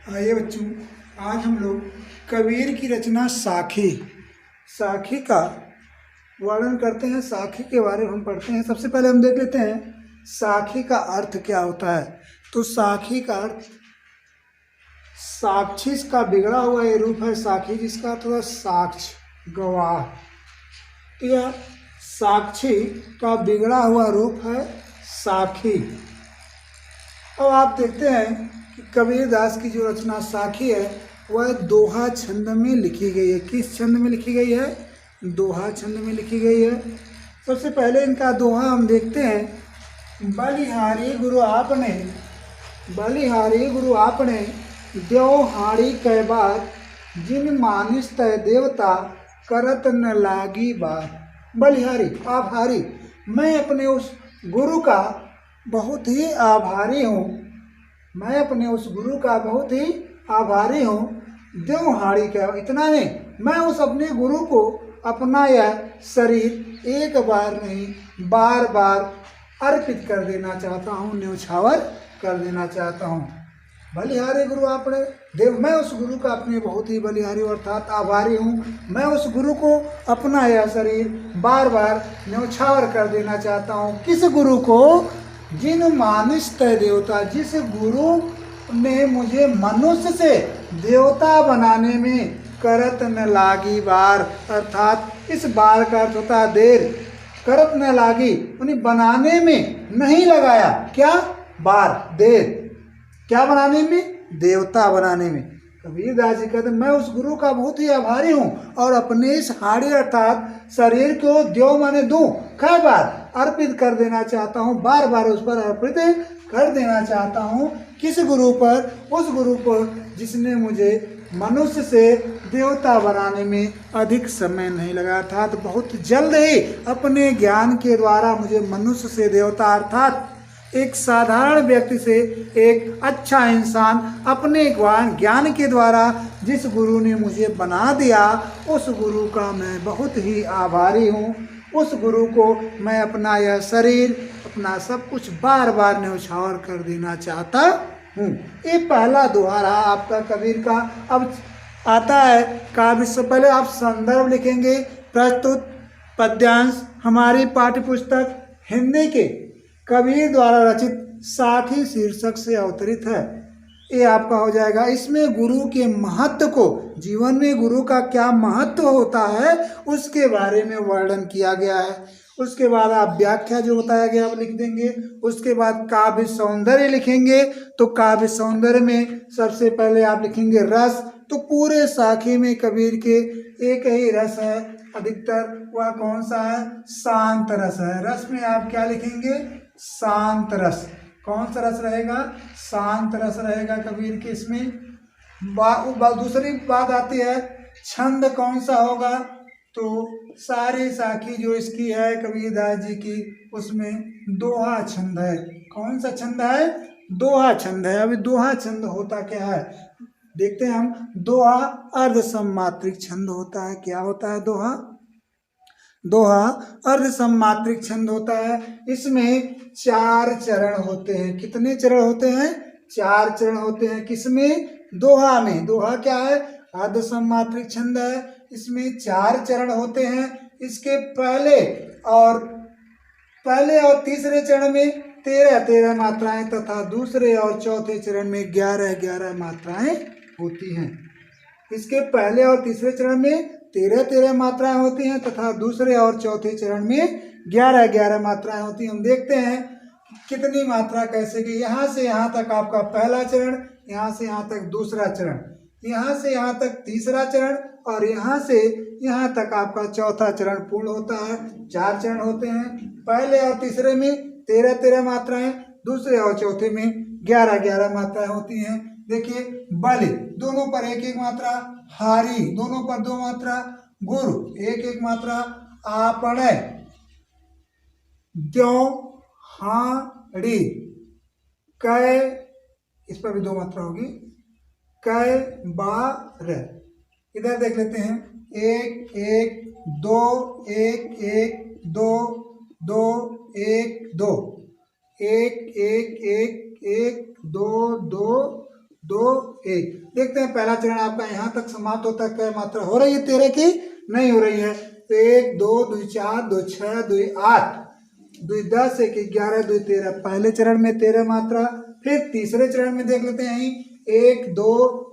आइए बच्चों, आज हम लोग कबीर की रचना साखी साखी का वर्णन करते हैं। साखी के बारे में हम पढ़ते हैं। सबसे पहले हम देख लेते हैं साखी का अर्थ क्या होता है। तो साखी का अर्थ साक्षी का बिगड़ा हुआ ये रूप है साखी, जिसका अर्थ होता है साक्ष, गवाह। तो यह साक्षी का बिगड़ा हुआ रूप है साखी। अब आप देखते हैं कि कबीर दास की जो रचना साखी है वह दोहा छंद में लिखी गई है। किस छंद में लिखी गई है? दोहा छंद में लिखी गई है। सबसे पहले इनका दोहा हम देखते हैं। बलिहारी गुरु आपने देव हाड़ी कै बार, जिन मानिस तय देवता करत न लागी बार। बलिहारी आभारी, मैं अपने उस गुरु का बहुत ही आभारी हूँ। मैं अपने उस गुरु का बहुत ही आभारी हूँ। देवहाड़ी का, इतना नहीं, मैं उस अपने गुरु को अपना यह शरीर एक बार नहीं बार बार अर्पित कर देना चाहता हूँ, न्यौछावर कर देना चाहता हूँ। बलिहारी गुरु आपने देव, मैं उस गुरु का अपने बहुत ही बलिहारी अर्थात आभारी हूँ। मैं उस गुरु को अपना यह शरीर बार बार न्यौछावर कर देना चाहता हूँ। किस गुरु को? जिन मानिस तय देवता, जिस गुरु ने मुझे मनुष्य से देवता बनाने में करत न लागी बार, अर्थात इस बार का अर्थ होता है देर। करत न लागी उन्हें बनाने में नहीं लगाया। क्या? बार, देर। क्या बनाने में? देवता बनाने में। कबीर दास जी कहते मैं उस गुरु का बहुत ही आभारी हूँ और अपने इस हाड़ी अर्थात शरीर को देव माने दूं, कई बार अर्पित कर देना चाहता हूँ, बार बार उस पर अर्पित कर देना चाहता हूँ। किस गुरु पर? उस गुरु पर जिसने मुझे मनुष्य से देवता बनाने में अधिक समय नहीं लगा, अर्थात बहुत जल्द ही अपने ज्ञान के द्वारा मुझे मनुष्य से देवता अर्थात एक साधारण व्यक्ति से एक अच्छा इंसान अपने ज्ञान के द्वारा जिस गुरु ने मुझे बना दिया, उस गुरु का मैं बहुत ही आभारी हूँ। उस गुरु को मैं अपना यह शरीर, अपना सब कुछ बार बार न्यौछावर कर देना चाहता हूँ। ये पहला दोहा रहा आपका कबीर का। अब आता है काव्य से पहले आप संदर्भ लिखेंगे। प्रस्तुत पद्यांश हमारी पाठ्य पुस्तक हिंदी के कबीर द्वारा रचित साखी शीर्षक से अवतरित है। ये आपका हो जाएगा। इसमें गुरु के महत्व को, जीवन में गुरु का क्या महत्व होता है उसके बारे में वर्णन किया गया है। उसके बाद आप व्याख्या जो बताया गया आप लिख देंगे। उसके बाद काव्य सौंदर्य लिखेंगे। तो काव्य सौंदर्य में सबसे पहले आप लिखेंगे रस। तो पूरे साखी में कबीर के एक ही रस है अधिकतर, वह कौन सा है? शांत रस है। रस में आप क्या लिखेंगे? शांत रस। कौन सा रस रहेगा? शांत रस रहेगा कबीर के इसमें। दूसरी बात आती है छंद कौन सा होगा? तो सारी साखी जो इसकी है कबीरदास जी की, उसमें दोहा छंद है। कौन सा छंद है? दोहा छंद है। अभी दोहा छंद होता क्या है देखते हैं हम। दोहा अर्ध सम्मात्रिक छंद होता है। क्या होता है दोहा? दोहा अर्ध सम्मात्रिक छंद होता है। इसमें 4 चरण होते हैं। कितने चरण होते हैं? 4 चरण होते हैं। किसमें? दोहा में। दोहा क्या है? अर्ध सम्मात्रिक छंद है। इसमें 4 चरण होते हैं। इसके पहले और तीसरे चरण में 13 मात्राएं तथा दूसरे और चौथे चरण में 11 मात्राएं होती हैं। इसके पहले और तीसरे चरण में 13 मात्राएं होती हैं तथा दूसरे और चौथे चरण में 11 मात्राएं होती हैं। हम देखते हैं कितनी मात्रा कैसे की। यहाँ से यहाँ तक आपका पहला चरण, यहाँ से यहाँ तक दूसरा चरण, यहाँ से यहाँ तक तीसरा चरण और यहाँ से यहाँ तक आपका चौथा चरण पूर्ण होता है। 4 चरण होते हैं। पहले और तीसरे में 13 मात्राएं, दूसरे और चौथे में 11 मात्राएं होती हैं। देखिए बलि दोनों पर 1 मात्रा, हारी दोनों पर 2 मात्रा, गुरु 1 मात्रा, आपने द्यो हाड़ी कै, इस पर भी 2 मात्रा होगी, कै बार। इधर देख लेते हैं 1 1 2 1 1 2 2 1 2 1 1 1 1 2 2 2 1। देखते हैं पहला चरण आपका यहाँ तक समाप्त होता है, क्या मात्रा हो रही है 13 की? नहीं हो रही है। तो 1 2 2 4 2 6 2 8 2 10 1 11 2 13, पहले चरण में 13 मात्रा। फिर तीसरे चरण में देख लेते हैं यहीं 1 2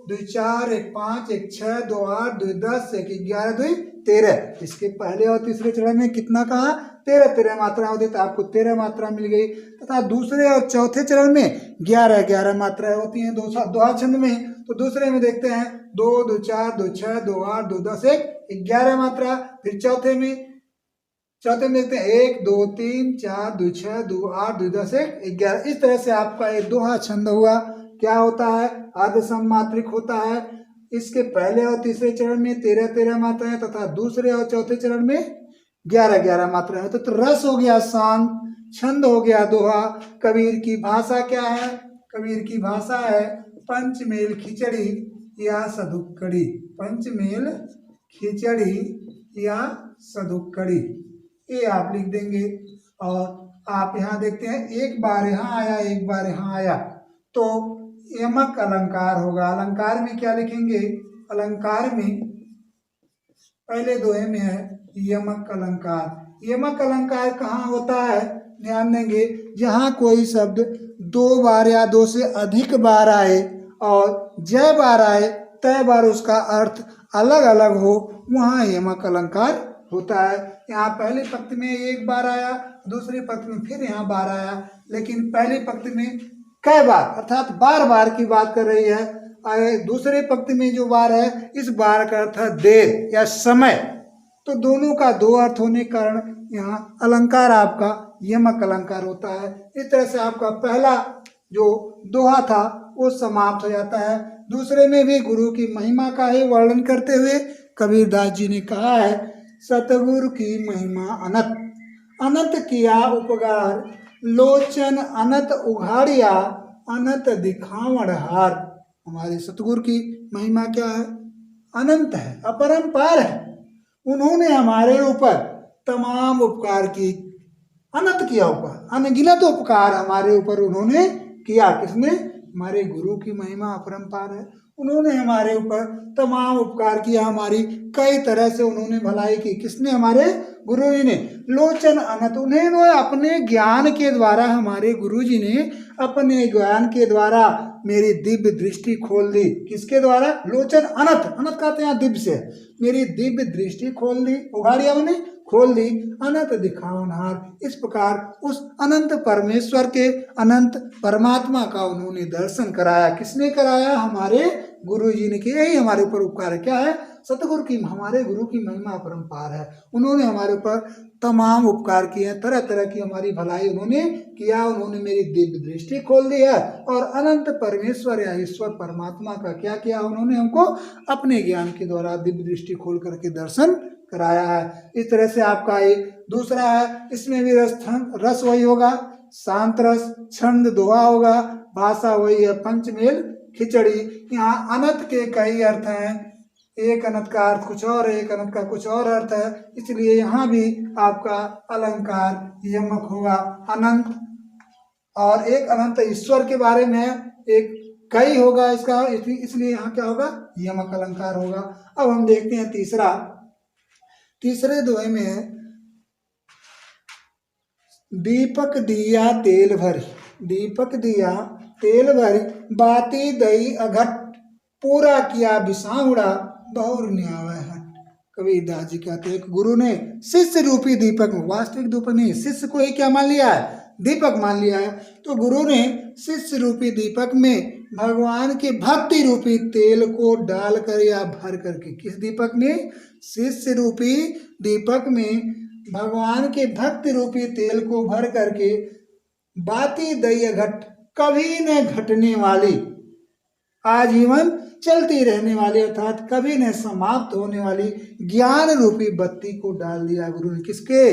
2 4 1 5 1 6 2 8 2 10 1 11 2 13। इसके पहले और तीसरे चरण में कितना कहा? 13 मात्रा होती, तो आपको 13 मात्रा मिल गई। तथा दूसरे और चौथे चरण में 11 मात्राएं होती हैं दोहा छंद में। तो दूसरे में देखते हैं 2 2 4 2 6 2 8 2 10 1 11 मात्रा। फिर चौथे में देखते हैं 1 2 3 4 2 6 2 8 2 10 1 11। इस तरह से आपका एक दोहा छंद हुआ। क्या होता है? अर्ध सममात्रिक होता है। इसके पहले और तीसरे चरण में 13 मात्राएं तथा दूसरे और चौथे चरण में 11 मात्राएं होती। तो रस हो गया शांत, छंद हो गया दोहा। कबीर की भाषा क्या है? कबीर की भाषा है पंचमेल खिचड़ी या सदुक्कड़ी। पंचमेल खिचड़ी या सदुक्कड़ी, ये आप लिख देंगे। और आप यहाँ देखते हैं एक बार यहाँ आया एक बार यहाँ आया, तो यमक अलंकार होगा। अलंकार में क्या लिखेंगे? अलंकार में पहले दोहे में है यमक अलंकार। यमक अलंकार कहाँ होता है? ध्यान देंगे, जहाँ कोई शब्द 2 बार या 2 से अधिक बार आए और जय बार आए तय बार उसका अर्थ अलग अलग हो, वहाँ यमक अलंकार होता है। यहाँ पहली पंक्ति में एक बार आया, दूसरी पंक्ति में फिर यहाँ बार आया, लेकिन पहली पंक्ति में कई बार अर्थात बार बार की बात कर रही है। दूसरे पंक्ति में जो बार है, इस बार का अर्थ है देर या समय। तो दोनों का 2 अर्थ होने के कारण यहाँ अलंकार आपका यमक अलंकार होता है। इस तरह से आपका पहला जो दोहा था वो समाप्त हो जाता है। दूसरे में भी गुरु की महिमा का ही वर्णन करते हुए कबीरदास जी ने कहा है, सतगुरु की महिमा अनंत, अनंत किया उपकार, लोचन अनंत उघाड़िया, अनंत दिखावण हार। हमारे सतगुरु की महिमा क्या है? अनंत है, अपरंपार है। उन्होंने हमारे ऊपर तमाम उपकार की, अनंत किया उपकार, अनगिनत उपकार हमारे ऊपर उन्होंने किया। किसने? हमारे गुरु की महिमा अपरंपार है। उन्होंने हमारे ऊपर तमाम उपकार किया, हमारी कई तरह से उन्होंने भलाई की। किसने? हमारे गुरु जी ने। लोचन अनंत, उन्हें अपने ज्ञान के द्वारा, हमारे गुरु जी ने अपने ज्ञान के द्वारा मेरी दिव्य दृष्टि खोल दी। किसके द्वारा? लोचन अनंत, अनंत कहते हैं दिव्य से, मेरी दिव्य दृष्टि खोल दी, उघाड़िया मैंने खोल दी, अनंत दिखावनहार। इस प्रकार उस अनंत परमेश्वर के, अनंत परमात्मा का उन्होंने दर्शन कराया। किसने कराया? हमारे गुरु जी ने किया। यही हमारे ऊपर उपकार है। क्या है? सतगुरु की, हमारे गुरु की महिमा अपरंपार है। उन्होंने हमारे ऊपर तमाम उपकार किए हैं, तरह तरह की हमारी भलाई उन्होंने किया। उन्होंने मेरी दिव्य दृष्टि खोल दी है और अनंत परमेश्वर या ईश्वर परमात्मा का क्या किया? उन्होंने हमको अपने ज्ञान के द्वारा दिव्य दृष्टि खोल करके दर्शन कराया है। इस तरह से आपका एक दूसरा है, इसमें भी रस वही होगा, शांत रस, छंद दोहा होगा, भाषा वही है पंचमेल खिचड़ी। यहाँ अनंत के कई अर्थ हैं, एक अनंत का अर्थ कुछ और है, एक अनंत का कुछ और अर्थ है, इसलिए यहाँ भी आपका अलंकार यमक होगा अनंत। और एक अनंत ईश्वर के बारे में, एक कई होगा इसका, इसलिए यहाँ क्या होगा? यमक अलंकार होगा। अब हम देखते हैं तीसरे दोहे में है, दीपक दिया तेल भरी, दीपक दिया तेल भरी, बाती दई अघट, पूरा किया बिसाउड़ा, बहुर न्यावय हट। कबीरदास जी कहते हैं, गुरु ने शिष्य रूपी दीपक में, वास्तविक दीपक नहीं, शिष्य को ही क्या मान लिया है? दीपक मान लिया है। तो गुरु ने शिष्य रूपी दीपक में भगवान के भक्ति रूपी तेल को डालकर या भर करके, किस दीपक में? शिष्य रूपी दीपक में भगवान के भक्ति रूपी तेल को भर करके, बाती दई घट, कभी न घटने वाली, आजीवन चलती रहने वाली, अर्थात कभी न समाप्त होने वाली ज्ञान रूपी बत्ती को डाल दिया गुरु ने। किसके?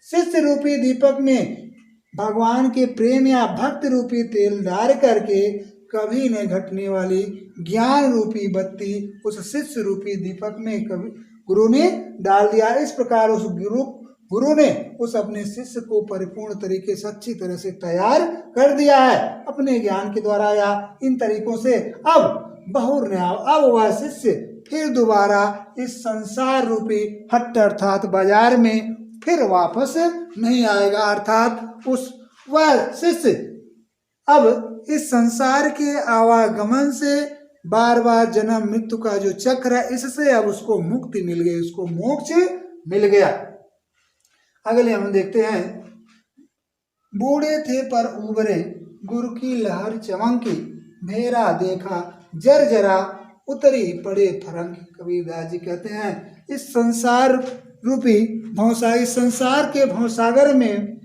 शिष्य रूपी दीपक में भगवान के प्रेम या भक्त रूपी तेल डाल करके कभी न घटने वाली ज्ञान रूपी बत्ती उस शिष्य रूपी दीपक में कभी गुरु ने डाल दिया। इस प्रकार उस गुरु गुरु ने उस अपने शिष्य को परिपूर्ण तरीके से अच्छी तरह से तैयार कर दिया है अपने ज्ञान के द्वारा या इन तरीकों से। अब बहुर्न्याव, अब वह शिष्य फिर दोबारा इस संसार रूपी हट्ट अर्थात बाजार में फिर वापस नहीं आएगा, अर्थात वह शिष्य अब इस संसार के आवागमन से बार बार जन्म मृत्यु का जो चक्र है इससे अब उसको मुक्ति मिल गई, उसको मोक्ष मिल गया। अगले हम देखते हैं, बूढ़े थे पर उबरे, गुरु की लहर चमकी, मेरा देखा जरा उतरी पड़े फरंग। कबीरदास जी कहते हैं इस संसार रूपी इस संसार के भवसागर में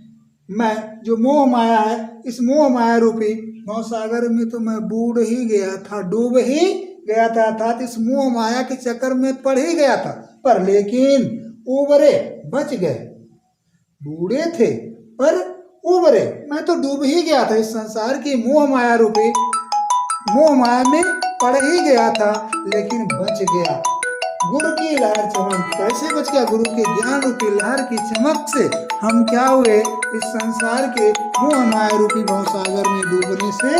मैं जो मोह माया है, इस मोह माया रूपी भवसागर में तो मैं बूढ़ ही गया था, डूब ही गया था, अर्थात इस मोह माया के चक्कर में पड़ ही गया था, पर लेकिन उबरे, बच गए। बूढ़े थे पर उबरे, मैं तो डूब ही गया था, इस संसार की मोह माया रूपी मोह माया में पड़ ही गया था, लेकिन बच गया। गुरु की लहर चमक, कैसे बच गया? गुरु के ज्ञान रूपी लहर की चमक से हम क्या हुए? इस संसार के मोह माया रूपी भवसागर में डूबने से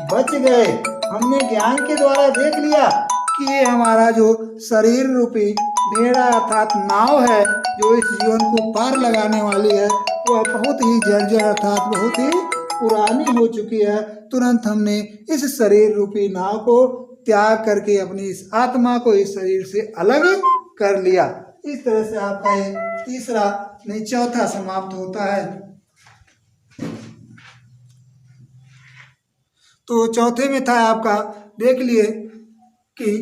बच गए। हमने ज्ञान के द्वारा देख लिया कि ये हमारा जो शरीर रूपी भेड़ा अर्थात नाव है, जो इस जीवन को पार लगाने वाली है, वह बहुत ही जर्जर अर्थात बहुत ही पुरानी हो चुकी है। तुरंत हमने इस शरीर रूपी नाव को त्याग करके अपनी इस आत्मा को इस शरीर से अलग कर लिया। इस तरह से आपका ये तीसरा नहीं चौथा समाप्त होता है। तो चौथे में था आपका, देख लिए कि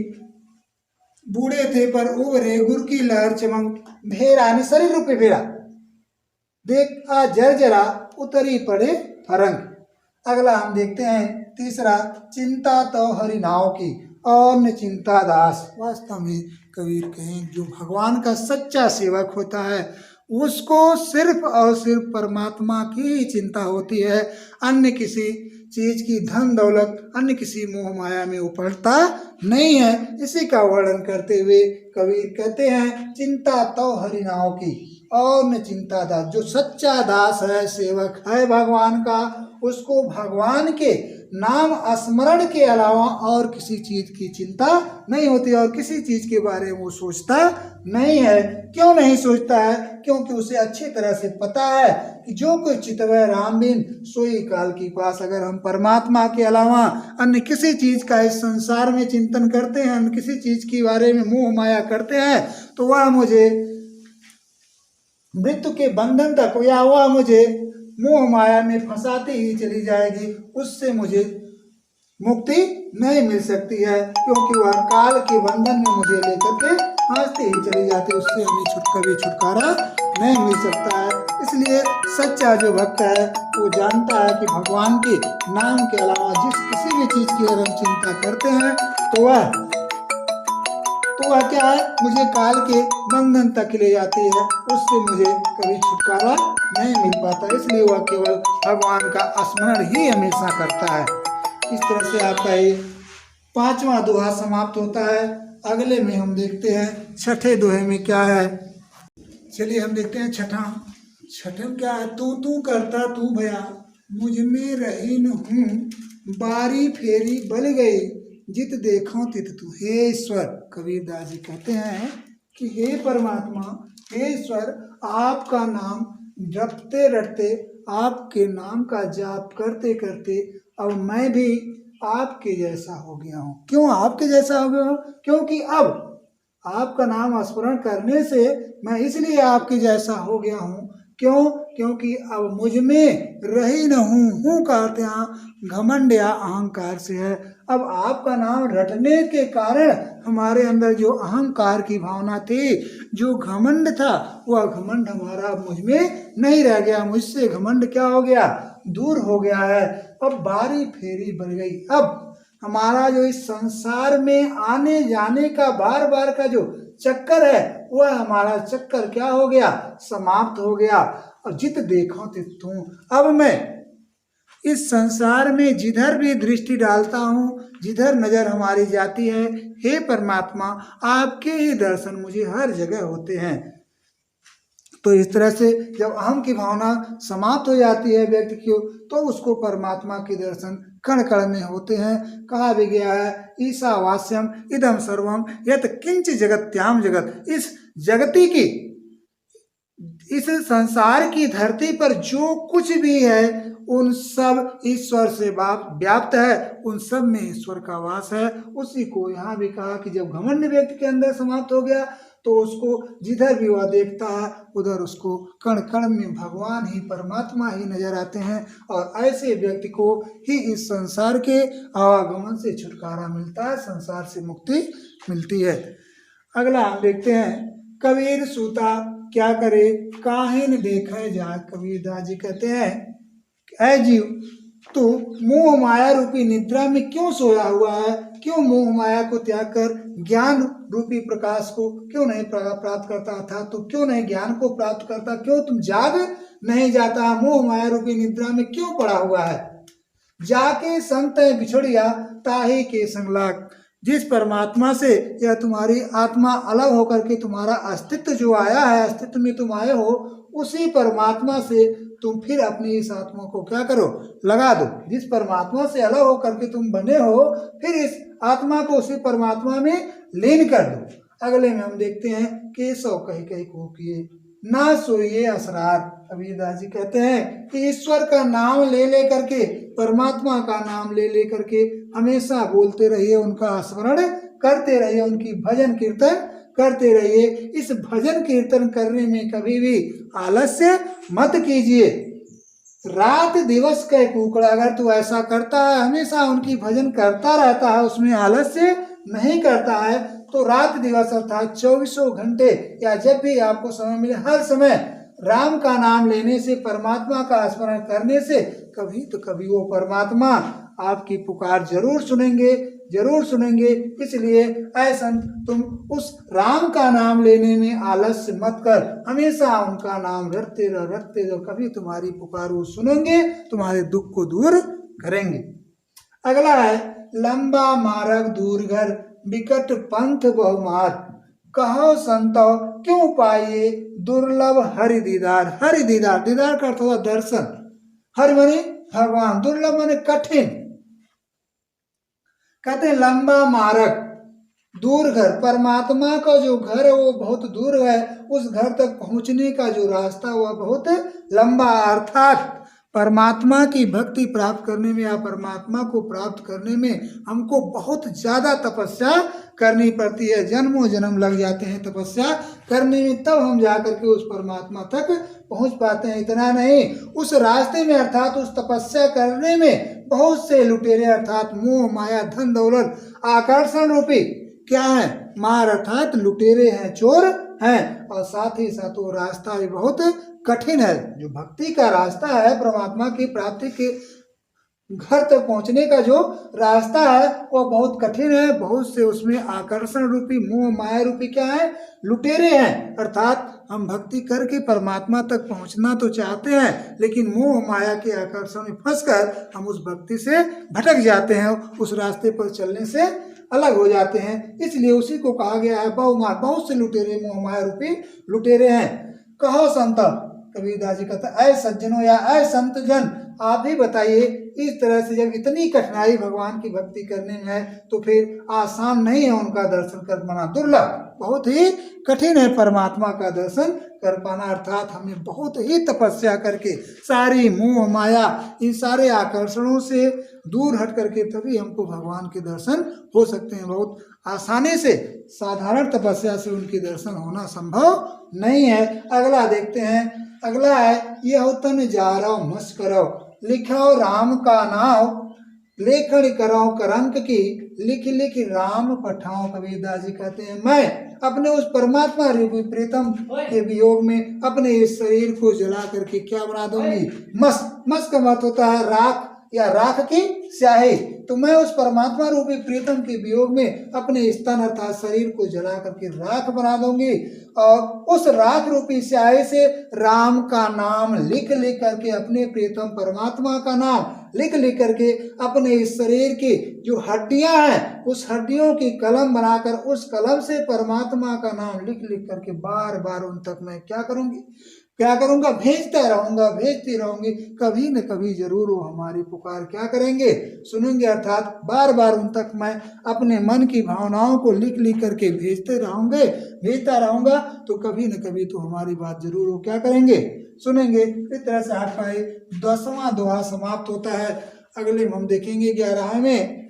बूढ़े थे पर उबरे, गुरु की लहर चमक, भेड़ा ने शरीर रूपी भेड़ा देखा जरा उतरी पड़े फरंग। अगला हम देखते हैं तीसरा, चिंता तो हरि नाव की और न चिंता दास। वास्तव में कबीर कहें जो भगवान का सच्चा सेवक होता है उसको सिर्फ और सिर्फ परमात्मा की ही चिंता होती है, अन्य किसी चीज की धन दौलत अन्य किसी मोह माया में उपड़ता नहीं है। इसी का वर्णन करते हुए कबीर कहते हैं, चिंता तो हरि नाव की और न चिंता दास। जो सच्चा दास है, सेवक है भगवान का, उसको भगवान के नाम स्मरण के अलावा और किसी चीज की चिंता नहीं होती और किसी चीज के बारे में वो सोचता नहीं है। क्यों नहीं सोचता है? क्योंकि उसे अच्छी तरह से पता है कि जो कोई चितवै राम बिन सोई काल की पास। अगर हम परमात्मा के अलावा अन्य किसी चीज का इस संसार में चिंतन करते हैं, अन्य किसी चीज के बारे में मोह माया करते हैं, तो वह मुझे मृत्यु के बंधन तक या वह मुझे मोह माया में फंसाती ही चली जाएगी, उससे मुझे मुक्ति नहीं मिल सकती है, क्योंकि वह काल के बंधन में मुझे लेकर के फांसती ही चली जाती, उससे हमें कभी छुटकारा नहीं मिल सकता है। इसलिए सच्चा जो भक्त है वो जानता है कि भगवान के नाम के अलावा जिस किसी भी चीज की अगर हम चिंता करते हैं तो वह क्या है, मुझे काल के बंधन तक ले जाती है, उससे मुझे कभी छुटकारा नहीं मिल पाता। इसलिए वह केवल भगवान का स्मरण ही हमेशा करता है। इस तरह से आपका ये पांचवा दोहा समाप्त होता है। अगले में हम देखते हैं छठे दोहे में क्या है। चलिए हम देखते हैं छठे में क्या है। तू करता तू भया, मुझ में रही न हूँ, बारी फेरी बल गई, जित देखो तित तू। हे ईश्वर, कबीरदास जी कहते हैं कि हे परमात्मा, हे ईश्वर, आपका नाम रटते रटते, आपके नाम का जाप करते करते अब मैं भी आपके जैसा हो गया हूँ। क्यों आपके जैसा हो गया हूँ? क्योंकि अब आपका नाम स्मरण करने से मैं इसलिए आपके जैसा हो गया हूँ। क्यों? क्योंकि अब मुझ में रही न हूँ का अर्थ यहाँ घमंड या अहंकार से है। अब आपका नाम रटने के कारण हमारे अंदर जो अहंकार की भावना थी, जो घमंड था, वह घमंड हमारा मुझ में नहीं रह गया। मुझसे घमंड क्या हो गया? दूर हो गया है। अब बारी फेरी बढ़ गई। अब हमारा जो इस संसार में आने जाने का बार बार का जो चक्कर है, वह हमारा चक्कर क्या हो गया? समाप्त हो गया। और जित देखो तित तू। अब मैं इस संसार में जिधर भी दृष्टि डालता हूँ, जिधर नजर हमारी जाती है, हे परमात्मा, आपके ही दर्शन मुझे हर जगह होते हैं। तो इस तरह से जब अहम की भावना समाप्त हो जाती है व्यक्ति की, तो उसको परमात्मा के दर्शन कण कण में होते हैं। कहा भी गया है, ईशावास्यम इदम सर्वम यत किंच जगत्याम जगत। इस जगती की, इस संसार की धरती पर जो कुछ भी है उन सब ईश्वर से व्याप्त है, उन सब में ईश्वर का वास है। उसी को यहाँ भी कहा कि जब घमंड व्यक्ति के अंदर समाप्त हो गया तो उसको जिधर भी वह देखता है उधर उसको कण कण में भगवान ही, परमात्मा ही नजर आते हैं, और ऐसे व्यक्ति को ही इस संसार के आवागमन से छुटकारा मिलता है, संसार से मुक्ति मिलती है। अगला हम देखते हैं, कबीर सूता क्या करे काहिन देखे जाए। कबीरदास जी कहते हैं, ऐ जीव तू मोह माया रूपी निद्रा में क्यों सोया हुआ है? क्यों मोह माया को त्याग कर ज्ञान रूपी प्रकाश को क्यों नहीं प्राप्त करता था? तू क्यों नहीं ज्ञान को प्राप्त करता? क्यों तुम जाग नहीं जाता? मोह माया रूपी निद्रा में क्यों पड़ा हुआ है? जाके संत बिछड़िया ताही के संगलाग। जिस परमात्मा से यह तुम्हारी आत्मा अलग होकर के तुम्हारा अस्तित्व जो आया है, अस्तित्व में तुम आए हो, उसी परमात्मा से तुम फिर अपनी इस आत्मा को क्या करो, लगा दो। जिस परमात्मा से अलग होकर के तुम बने हो, फिर इस आत्मा को उसी परमात्मा में लीन कर दो। अगले में हम देखते हैं, केशव कही कही को किए ना सोइए असरार। कबीरदास जी कहते हैं कि ईश्वर का नाम ले ले करके, परमात्मा का नाम ले ले करके हमेशा बोलते रहिए, उनका स्मरण करते रहिए, उनकी भजन कीर्तन करते रहिए। इस भजन कीर्तन करने में कभी भी आलस्य मत कीजिए। रात दिवस के कुकड़ा, अगर तू ऐसा करता है, हमेशा उनकी भजन करता रहता है, उसमें आलस्य नहीं करता है, तो रात दिवस अर्थात 24 घंटे या जब भी आपको समय मिले, हर समय राम का नाम लेने से, परमात्मा का स्मरण करने से कभी तो कभी वो परमात्मा आपकी पुकार जरूर सुनेंगे, जरूर सुनेंगे। इसलिए ऐ संत, तुम उस राम का नाम लेने में आलस्य मत कर, हमेशा उनका नाम रटते रहो, कभी तुम्हारी पुकार वो सुनेंगे, तुम्हारे दुख को दूर करेंगे। अगला है, लंबा मार्ग दूर घर विकट पंथ बहुमार। कहो संतो क्यों पाइए दुर्लभ हरि दीदार। हरि दीदार, दीदार का अर्थ होता दर्शन। हरि माने भगवान, दुर्लभ माने कठिन। कहते लंबा मार्ग दूर घर, परमात्मा का जो घर है वो बहुत दूर है, उस घर तक पहुंचने का जो रास्ता वह बहुत लंबा। अर्थात परमात्मा की भक्ति प्राप्त करने में या परमात्मा को प्राप्त करने में हमको बहुत ज्यादा तपस्या करनी पड़ती है। जन्मों जन्म लग जाते हैं तपस्या करने में, तब हम जाकर के उस परमात्मा तक पहुंच पाते हैं। इतना नहीं, उस रास्ते में अर्थात उस तपस्या करने में बहुत से लुटेरे अर्थात मोह माया धन दौलत आकर्षण रूपी क्या है, मार अर्थात लुटेरे हैं, चोर हैं, और साथ ही साथ वो रास्ता भी बहुत कठिन है। जो भक्ति का रास्ता है, परमात्मा की प्राप्ति के घर तक पहुंचने का जो रास्ता है वो बहुत कठिन है। बहुत से उसमें आकर्षण रूपी मोह माया रूपी क्या है, लुटेरे हैं। अर्थात हम भक्ति करके परमात्मा तक पहुंचना तो चाहते हैं, लेकिन मोह माया के आकर्षण में फंसकर हम उस भक्ति से भटक जाते हैं, उस रास्ते पर चलने से अलग हो जाते हैं। इसलिए उसी को कहा गया है बहुमार, बहुत से लुटेरे मोह माया रूपी लुटेरे हैं। कहो संत, कबीरदास जी कहता है, ऐ सज्जनों या ऐ संत जन, आप ही बताइए, इस तरह से जब इतनी कठिनाई भगवान की भक्ति करने में है तो फिर आसान नहीं है उनका दर्शन कर पाना, दुर्लभ, बहुत ही कठिन है परमात्मा का दर्शन कर पाना। अर्थात हमें बहुत ही तपस्या करके सारी मोह माया इन सारे आकर्षणों से दूर हट करके तभी हमको भगवान के दर्शन हो सकते हैं। बहुत आसानी से साधारण तपस्या से उनके दर्शन होना संभव नहीं है। अगला देखते हैं, अगला है, यह तन जा रहा मस करो लिखो राम का नाम, लेखन करो करंक की लिख लिख राम पठाओ। कबीरदास जी कहते हैं, मैं अपने उस परमात्मा रूपी प्रीतम के वियोग में अपने इस शरीर को जला करके क्या बना दूंगी, मस। मस का मतलब होता है राख या राख की स्याही, तो मैं उस परमात्मा रूपी प्रीतम के वियोग में अपने स्तन अर्थात शरीर को जला करके राख बना दूंगी और उस राख रूपी स्याही से राम का नाम लिख लिख करके, अपने प्रीतम परमात्मा का नाम लिख लिख करके अपने इस शरीर की जो हड्डियां हैं उस हड्डियों की कलम बनाकर उस कलम से परमात्मा का नाम लिख लिख करके बार बार उन तक मैं क्या करूंगा, भेजता रहूंगा, भेजती रहूंगी। कभी न कभी जरूर वो हमारी पुकार क्या करेंगे, सुनेंगे। अर्थात बार बार उन तक मैं अपने मन की भावनाओं को लिख लिख करके भेजता रहूंगा, तो कभी न कभी तो हमारी बात जरूर वो क्या करेंगे, सुनेंगे। इस तरह से 8 पाई 10वां दोहा समाप्त होता है। अगले में हम देखेंगे 11वें में